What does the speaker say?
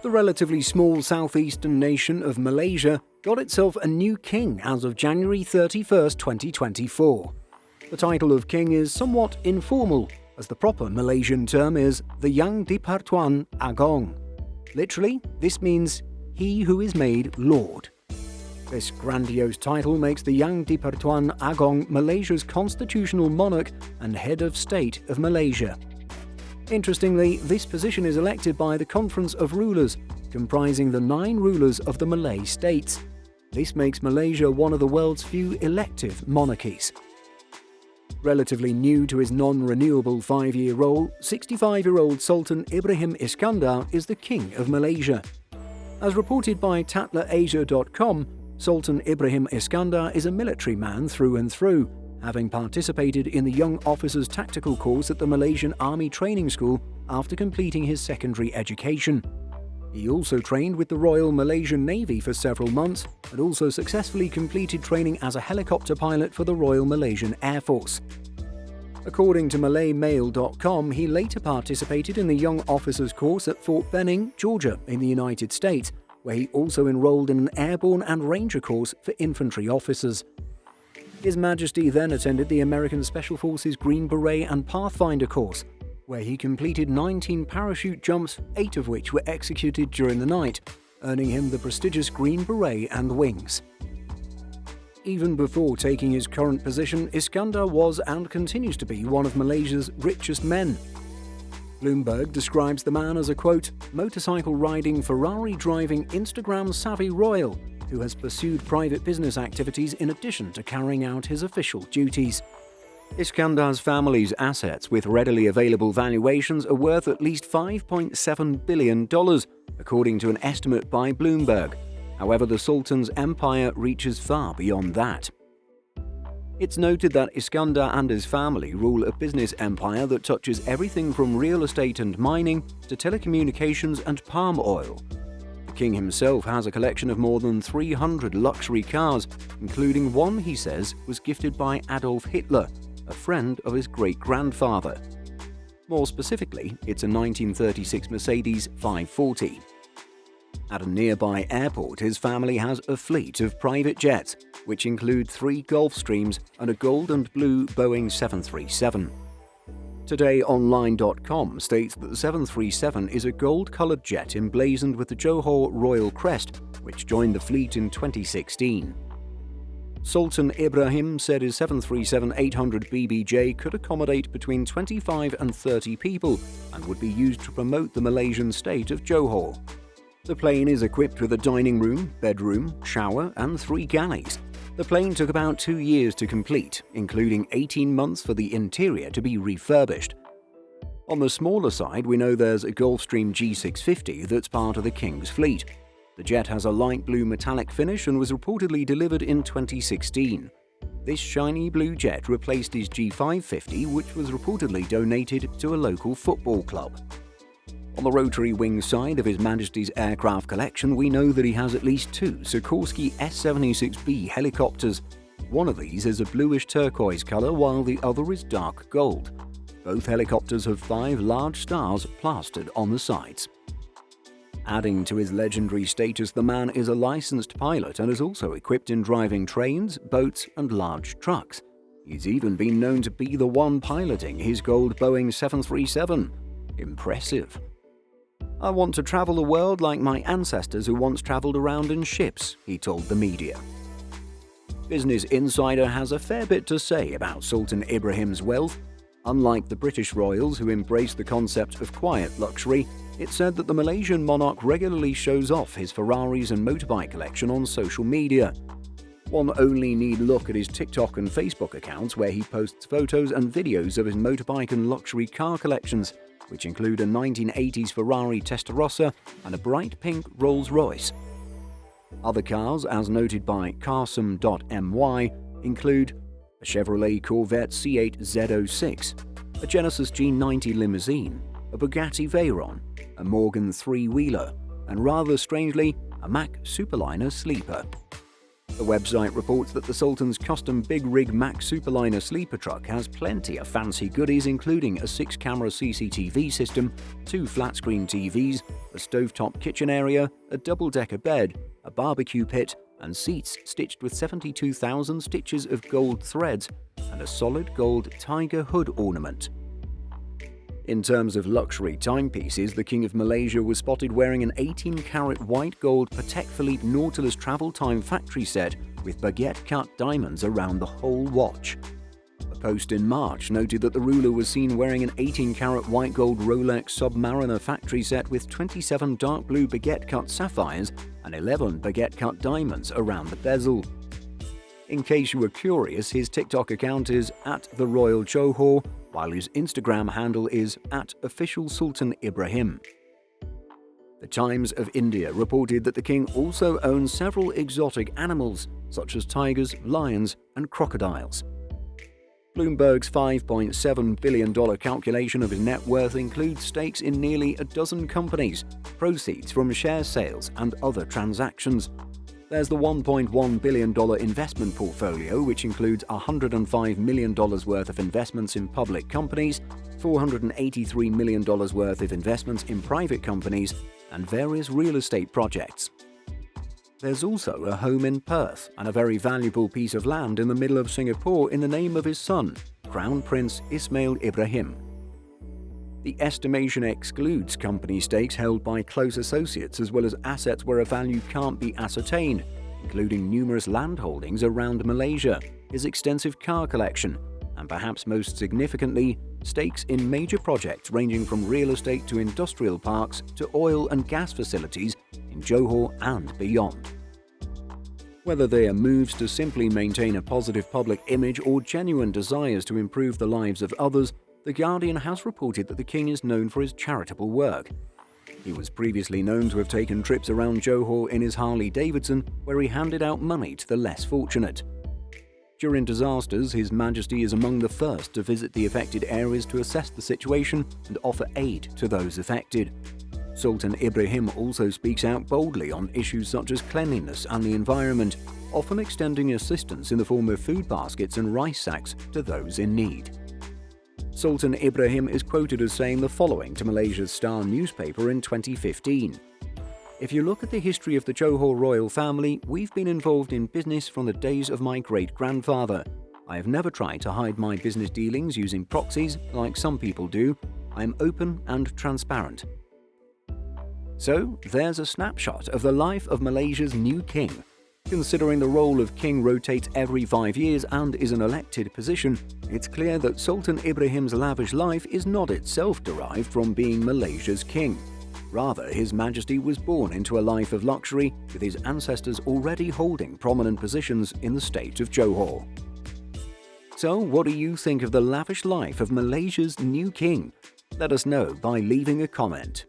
The relatively small southeastern nation of Malaysia got itself a new king as of January 31, 2024. The title of king is somewhat informal, as the proper Malaysian term is the Yang di-Pertuan Agong. Literally, this means he who is made Lord. This grandiose title makes the Yang di-Pertuan Agong Malaysia's constitutional monarch and head of state of Malaysia. Interestingly, this position is elected by the Conference of Rulers, comprising the 9 rulers of the Malay states. This makes Malaysia one of the world's few elective monarchies. Relatively new to his non-renewable 5-year role, 65-year-old Sultan Ibrahim Iskandar is the King of Malaysia. As reported by TatlerAsia.com, Sultan Ibrahim Iskandar is a military man through and through, having participated in the Young Officers Tactical course at the Malaysian Army Training School after completing his secondary education. He also trained with the Royal Malaysian Navy for several months and also successfully completed training as a helicopter pilot for the Royal Malaysian Air Force. According to MalayMail.com, he later participated in the Young Officers course at Fort Benning, Georgia, in the United States, where he also enrolled in an airborne and ranger course for infantry officers. His Majesty then attended the American Special Forces Green Beret and Pathfinder course, where he completed 19 parachute jumps, 8 of which were executed during the night, earning him the prestigious Green Beret and wings. Even before taking his current position, Iskandar was and continues to be one of Malaysia's richest men. Bloomberg describes the man as a, quote, motorcycle-riding, Ferrari-driving, Instagram-savvy royal who has pursued private business activities in addition to carrying out his official duties. Iskandar's family's assets with readily available valuations are worth at least $5.7 billion, according to an estimate by Bloomberg. However, the Sultan's empire reaches far beyond that. It's noted that Iskandar and his family rule a business empire that touches everything from real estate and mining to telecommunications and palm oil. The king himself has a collection of more than 300 luxury cars, including one he says was gifted by Adolf Hitler, a friend of his great-grandfather. More specifically, it's a 1936 Mercedes 540. At a nearby airport, his family has a fleet of private jets, which include 3 Gulfstreams and a gold and blue Boeing 737. TodayOnline.com states that the 737 is a gold-colored jet emblazoned with the Johor Royal Crest, which joined the fleet in 2016. Sultan Ibrahim said his 737-800 BBJ could accommodate between 25 and 30 people and would be used to promote the Malaysian state of Johor. The plane is equipped with a dining room, bedroom, shower, and 3 galleys. The plane took about 2 years to complete, including 18 months for the interior to be refurbished. On the smaller side, we know there's a Gulfstream G650 that's part of the King's fleet. The jet has a light blue metallic finish and was reportedly delivered in 2016. This shiny blue jet replaced his G550, which was reportedly donated to a local football club. On the rotary wing side of His Majesty's aircraft collection, we know that he has at least 2 Sikorsky S-76B helicopters. One of these is a bluish turquoise color, while the other is dark gold. Both helicopters have 5 large stars plastered on the sides. Adding to his legendary status, the man is a licensed pilot and is also equipped in driving trains, boats, and large trucks. He's even been known to be the one piloting his gold Boeing 737. Impressive. "I want to travel the world like my ancestors who once traveled around in ships," he told the media. Business Insider has a fair bit to say about Sultan Ibrahim's wealth. Unlike the British royals who embrace the concept of quiet luxury, it said that the Malaysian monarch regularly shows off his Ferraris and motorbike collection on social media. One only need look at his TikTok and Facebook accounts, where he posts photos and videos of his motorbike and luxury car collections, which include a 1980s Ferrari Testarossa and a bright pink Rolls-Royce. Other cars, as noted by Carsum.my, include a Chevrolet Corvette C8 Z06, a Genesis G90 limousine, a Bugatti Veyron, a Morgan three-wheeler, and rather strangely, a Mack Superliner sleeper. The website reports that the Sultan's custom Big Rig Max Superliner sleeper truck has plenty of fancy goodies, including a 6-camera CCTV system, 2 flat-screen TVs, a stovetop kitchen area, a double-decker bed, a barbecue pit, and seats stitched with 72,000 stitches of gold threads and a solid gold tiger hood ornament. In terms of luxury timepieces, the King of Malaysia was spotted wearing an 18-carat white gold Patek Philippe Nautilus travel time factory set with baguette-cut diamonds around the whole watch. A post in March noted that the ruler was seen wearing an 18-carat white gold Rolex Submariner factory set with 27 dark blue baguette-cut sapphires and 11 baguette-cut diamonds around the bezel. In case you were curious, his TikTok account is @TheRoyalJohor, while his Instagram handle is @OfficialSultan Ibrahim. The Times of India reported that the king also owns several exotic animals, such as tigers, lions, and crocodiles. Bloomberg's $5.7 billion calculation of his net worth includes stakes in nearly a dozen companies, proceeds from share sales, and other transactions. There's the $1.1 billion investment portfolio, which includes $105 million worth of investments in public companies, $483 million worth of investments in private companies, and various real estate projects. There's also a home in Perth and a very valuable piece of land in the middle of Singapore in the name of his son, Crown Prince Ismail Ibrahim. The estimation excludes company stakes held by close associates as well as assets where a value can't be ascertained, including numerous land holdings around Malaysia, his extensive car collection, and perhaps most significantly, stakes in major projects ranging from real estate to industrial parks to oil and gas facilities in Johor and beyond. Whether they are moves to simply maintain a positive public image or genuine desires to improve the lives of others, The Guardian has reported that the king is known for his charitable work. He was previously known to have taken trips around Johor in his Harley-Davidson, where he handed out money to the less fortunate. During disasters, His Majesty is among the first to visit the affected areas to assess the situation and offer aid to those affected. Sultan Ibrahim also speaks out boldly on issues such as cleanliness and the environment, often extending assistance in the form of food baskets and rice sacks to those in need. Sultan Ibrahim is quoted as saying the following to Malaysia's Star newspaper in 2015. "If you look at the history of the Johor royal family, we've been involved in business from the days of my great-grandfather. I have never tried to hide my business dealings using proxies like some people do. I am open and transparent." So, there's a snapshot of the life of Malaysia's new king. Considering the role of king rotates every 5 years and is an elected position, it's clear that Sultan Ibrahim's lavish life is not itself derived from being Malaysia's king. Rather, His Majesty was born into a life of luxury, with his ancestors already holding prominent positions in the state of Johor. So, what do you think of the lavish life of Malaysia's new king? Let us know by leaving a comment.